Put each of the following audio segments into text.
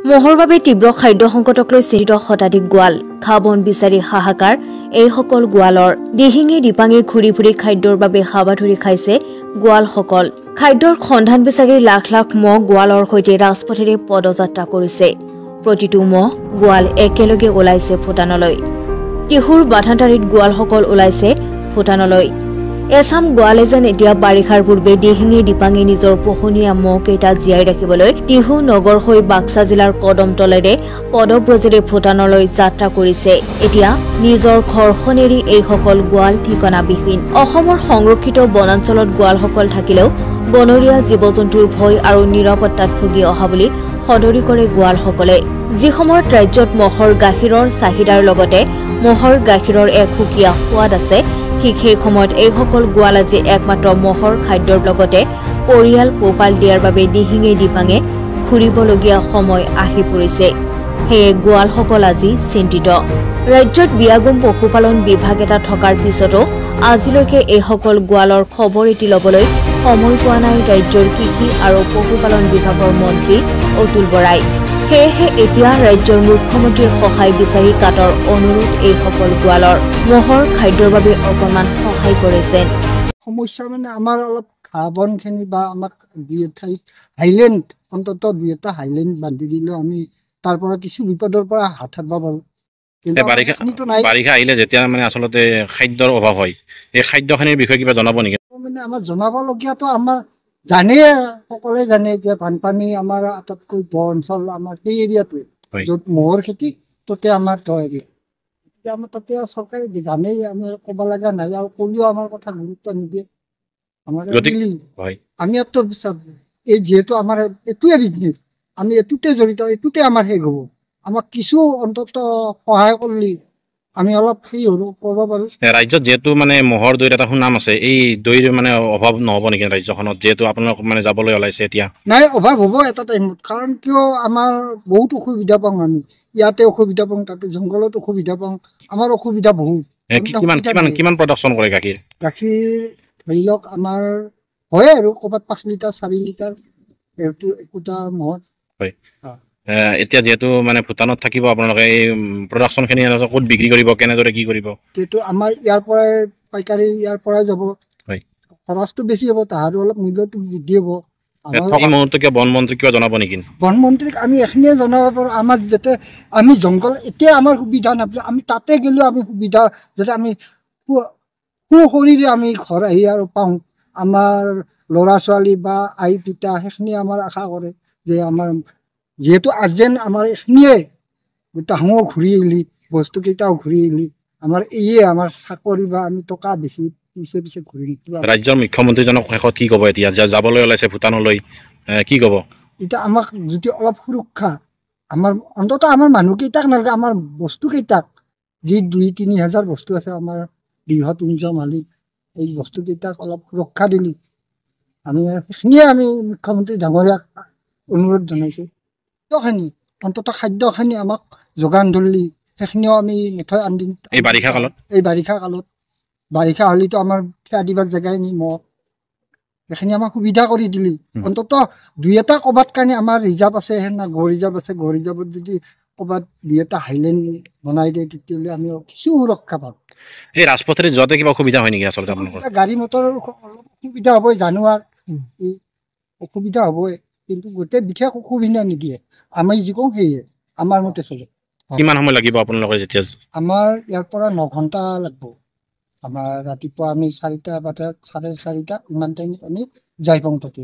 মহৰ বাবে তীব্ৰ খাদ্য সংকটক লৈ চিন্তিত শতাধিক গোৱাল ঘাঁহ বন বিচাৰি হাহাকাৰ এইসকল গোৱালৰ দিহিঙি দিপাঙি ঘূৰি ফুৰি খাদ্যৰ বাবে হাবাথুৰি খাইছে গোৱালসকল খাদ্যৰ সন্ধান বিচাৰি লাখ লাখ মহ গোৱালৰ সৈতে ৰাজপথেৰে পদযাত্ৰা কৰিছে প্ৰতিটো মহ গোৱাল একেলগে ওলাইছে ভূটানলৈ টিহুৰ বাধানতাৰীত গোৱালসকল ওলাইছে ভূটানলৈ এছাম গোৱালে যেন এতিয়া বাৰিষাৰ পূৰ্বে দিহিঙি দিপাঙি নিজৰ পোহনীয়া মহকেইটা জীয়াই ৰাখিবলৈ টিহু নগৰ হৈ বাক্সা জিলাৰ কদমতলেৰে পদব্ৰজেৰে ভূটানলৈ যাত্ৰা কৰিছে এতিয়া নিজৰ ঘৰখন এৰি এইসকল গোৱাল ঠিকনাবিহীন অসমৰ সংৰক্ষিত বনাঞ্চলত গোৱালসকল থাকিলেও বনৰীয়া জীৱ-জন্তুৰ ভয় আৰু নিৰাপত্তাত ভুগি অহা বুলি সদৰি কৰে গোৱালসকলে যি সময়ত ৰাজ্যত মহৰ গাখীৰৰ চাহিদাৰ লগতে মহৰ গাখীৰৰ এক সুকীয়া সোৱাদ আছে ঠিক সেই সময়ত এইসকল গোৱাল আজি একমাত্ৰ মহৰ খাদ্যৰ লগতে পৰিয়াল পোহপাল দিয়াৰ বাবে দিহিঙে দিপাঙে ঘূৰিবলগীয়া সময় আহি পৰিছে সেয়ে গোৱালসকল আজি চিন্তিত ৰাজ্যত বিয়াগুম পশুপালন বিভাগ এটা থকাৰ পিছতো আজিলৈকে এইসকল গোৱালৰ খবৰ এটি ল'বলৈ সময় পোৱা নাই ৰাজ্যৰ কৃষি আৰু পশুপালন বিভাগৰ মন্ত্ৰী অতুল বৰাই সেয়েহে এতিয়া ৰাজ্যৰ মুখ্যমন্ত্ৰীৰ সহায় বিচাৰি কাটৰ অনুৰোধ এইসকল গোৱালৰ মহৰ খাদ্যৰ বাবে অকণমান সহায় কৰিছে সমস্যা মানে আমাৰ অলপ ঘাঁহ বনখিনি বা আমাক দুই ঠাইত হাইলেণ্ড অন্ততঃ দুই এটা হাইলেণ্ড বান্ধি দিলেও আমি তাৰ পৰা কিছু বিপদৰ পৰা হাত সাৰিব পাৰোঁ বাৰিষা আহিলে যেতিয়া মানে আচলতে খাদ্যৰ অভাৱ হয় এই খাদ্যখিনিৰ বিষয়ে কিবা জনাব নেকি মানে আমাৰ জনাবলগীয়াটো আমাৰ জানে সকলোৱে জানে যে বানপানী আমাৰ আটাইতকৈ দ অঞ্চল আমাৰ সেই এৰিয়াটোৱে য'ত মহৰ খেতি তাতে আমাৰ দ এৰিয়া এতিয়া আমাৰ তাতে চৰকাৰে জানেই আমি ক'ব লগা নাই আৰু ক'লেও আমাৰ কথা গুৰুত্ব নিদিয়ে আমাৰ আমি ইয়াতো এই যিহেতু আমাৰ এইটোৱে বিজনেছ আমি এইটোতে জড়িত এইটোতে আমাৰ শেষ হ'ব আমাক কিছু অন্তত সহায় কৰিলে আমি অলপ সেই কৰিব পাৰোঁ ৰাজ্যত যিহেতু মানে মহৰ দৈৰ এটা সুনাম আছে এই দৈৰ মানে অভাৱ নহ'ব নেকি ৰাজ্যখনত যিহেতু আপোনালোক মানে যাবলৈ ওলাইছে এতিয়া নাই অভাৱ হ'ব এটা টাইমত কাৰণ কিয় আমাৰ বহুত অসুবিধা পাওঁ আমি ইয়াতে অসুবিধা পাওঁ তাতে জংঘলত অসুবিধা পাওঁ আমাৰ অসুবিধা বহুত কিমান প্ৰডাকশ্যন কৰে গাখীৰ ধৰি লওক আমাৰ হয় আৰু ক'ৰবাত 5 লিটাৰ 4 লিটাৰ এইটো একোটা মহত হয় এতিয়া যেহেতু মানে ভূটানত থাকিব আপোনালোকে এই প্ৰডাকশ্যনখিনি ক'ত বিক্ৰী কৰিব কেনেদৰে কি কৰিব সেইটো আমাৰ ইয়াৰ পৰাই পাইকাৰী ইয়াৰ পৰাই যাব হয় খৰচটো বেছি হ'ব তাহাৰো অলপ মূল্যটো বৃদ্ধি হ'ব এই মুহূৰ্তত বন মন্ত্ৰীক কিবা জনাব নেকি বন মন্ত্ৰীক আমি এইখিনিয়ে জনাব পাৰোঁ আমাৰ যাতে আমি জংঘল এতিয়া আমাৰ সুবিধা নাপায় আমি তাতে গ'লেও আমি সুবিধা যাতে আমি সুশৰীৰে আমি ঘৰ আহি আৰু পাওঁ আমাৰ ল'ৰা ছোৱালী বা আই পিতা সেইখিনি আমাৰ আশা কৰে যে আমাৰ যিহেতু যেন আমাৰ এইখিনিয়ে তাহোঁ ঘূৰি আহিলি বস্তুকেইটাও ঘূৰি আহিলি আমাৰ এইয়ে আমাৰ চাকৰি বা আমি টকা বেছি পিছে ঘূৰি ৰাজ্যৰ মুখ্যমন্ত্ৰীজনক শেষত কি ক'ব এতিয়া যাবলৈ ওলাইছে ভূটানলৈ কি ক'ব এতিয়া আমাক যদি অলপ সুৰক্ষা আমাৰ অন্ততঃ আমাৰ মানুহকেইটাক নালাগে আমাৰ বস্তুকেইটাক যি 2-3 হাজাৰ বস্তু আছে আমাৰ বৃহৎ মালিক এই বস্তুকেইটাক অলপ সুৰক্ষা দিলি আমি সেইখিনিয়ে আমি মুখ্যমন্ত্ৰী ডাঙৰীয়াক অনুৰোধ জনাইছোঁ খাদ্যখিনি অন্ততঃ খাদ্যখিনি আমাক যোগান ধৰিলি সেইখিনিও আমি নিশ্চয় আনি এই বাৰিষা কালত বাৰিষা হ'লেতো আমাৰ থিয়া দিবাৰ জেগাই নি মহ সেইখিনি আমাক সুবিধা কৰি দিলি অন্ততঃ 2 এটা ক'ৰবাত কাৰণে আমাৰ ৰিজাৰ্ভ আছে না গড় ৰিজাৰ্ভ আছে গড় ৰিজাৰ্ভত যদি ক'ৰবাত 2 এটা হাইলেণ্ড বনাই দিয়ে তেতিয়াহ'লে আমি কিছু সুৰক্ষা পাম এই ৰাজপথেৰে যোৱাতে কিবা অসুবিধা হয় নেকি আচলতে আপোনালোকৰ গাড়ী মটৰৰ অলপ অসুবিধা হ'বই জানুৱাৰ অসুবিধা হ'বই কিন্তু গোটেই বিশেষ অসুবিধা নিদিয়ে আমি যি কওঁ সেয়ে আমাৰ মতে চলে কিমান সময় লাগিব আপোনালোকৰ যেতিয়া আমাৰ ইয়াৰ পৰা 9 ঘণ্টা লাগিব আমাৰ ৰাতিপুৱা আমি 4টা বা 4:30 ইমান টাইমত আমি যাই পাওঁ তাতে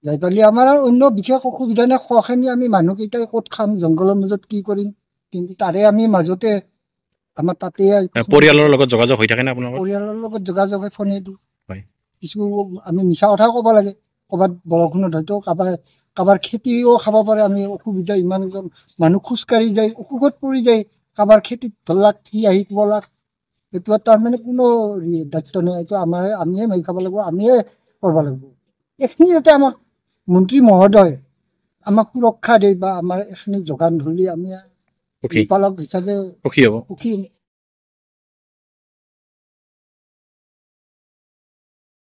যাই পালি আমাৰ আৰু অন্য বিশেষ অসুবিধা নাই খোৱাখিনি আমি মানুহকেইটাই ক'ত খাম জংঘলৰ মাজত কি কৰিম কিন্তু তাৰে আমি মাজতে আমাৰ তাতে পৰিয়ালৰ লগত যোগাযোগ হৈ থাকে না আপোনালোকৰ পৰিয়ালৰ লগত যোগাযোগ হয় ফোনেদি হয় কিছু আমি মিছা কথা ক'ব লাগে ক'ৰবাত বৰষুণত হয়তো কাৰোবাৰ খেতিও খাব পাৰে আমি অসুবিধা ইমান মানুহ খোজকাঢ়ি যায় অসুখত পৰি যায় কাৰোবাৰ খেতিত ধৰলাক সি আহি ক'লাক এইটো তাৰমানে কোনো দায়িত্ব নাই এইটো আমিয়ে মাৰি খাব লাগিব আমিয়ে কৰিব লাগিব এইখিনি যাতে আমাক মন্ত্ৰী মহোদয় আমাক সুৰক্ষা দিয়ে বা আমাৰ এইখিনি যোগান ধৰি আমি পালক হিচাপে সুখী হ'ব